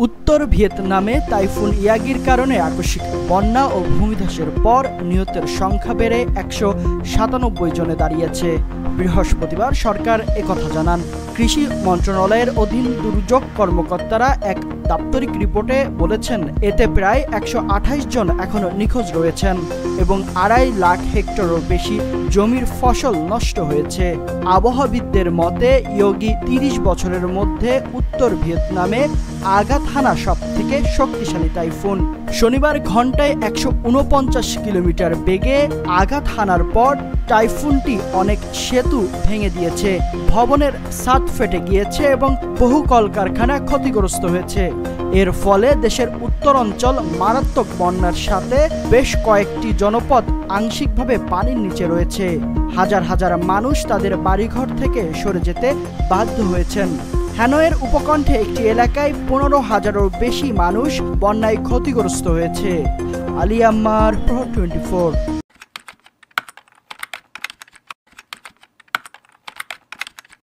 উত্তর ভিয়েতনামে টাইফুন ইয়াগির কারণে আকস্মিক বন্যা ও ভূমিধসের পর নিহতের সংখ্যা বেড়ে ১৯৭ জনে দাঁড়িয়েছে। বৃহস্পতিবার সরকার একথা জানান। কৃষি মন্ত্রণালয়ের অধীন দুর্যোগ কর্মকর্তারা এক দাপ্তরিক রিপোর্টে বলেছেন, এতে প্রায় ১২৮ জন এখনও নিখোঁজ রয়েছেন এবং ২.৫ লাখ হেক্টরেরও বেশি জমির ফসল নষ্ট হয়েছে। আবহাওয়াবিদদের মতে ইয়োগি ৩০ বছরের মধ্যে উত্তর ভিয়েতনামে আঘাত হানা সবথেকে শক্তিশালী টাইফুন। শনিবার ঘন্টায় ১৪৯ কিলোমিটার বেগে আঘাত হানার পর টাইফুনটি অনেক সেতু ভেঙে দিয়েছে, ভবনের ছাদ ফেটে গিয়েছে এবং বহু কলকারখানা ক্ষতিগ্রস্ত হয়েছে। এর ফলে দেশের উত্তরাঞ্চল মারাত্মক বন্যার সাথে বেশ কয়েকটি জনপদ আংশিকভাবে পানির নিচে রয়েছে। হাজার হাজার মানুষ তাদের বাড়িঘর থেকে সরে যেতে বাধ্য হয়েছেন। হ্যানয়ের উপকণ্ঠে একটি এলাকায় ১৫,০০০-এরও বেশি মানুষ বন্যায় ক্ষতিগ্রস্ত হয়েছে। আলী আম্মার, প্রো 24।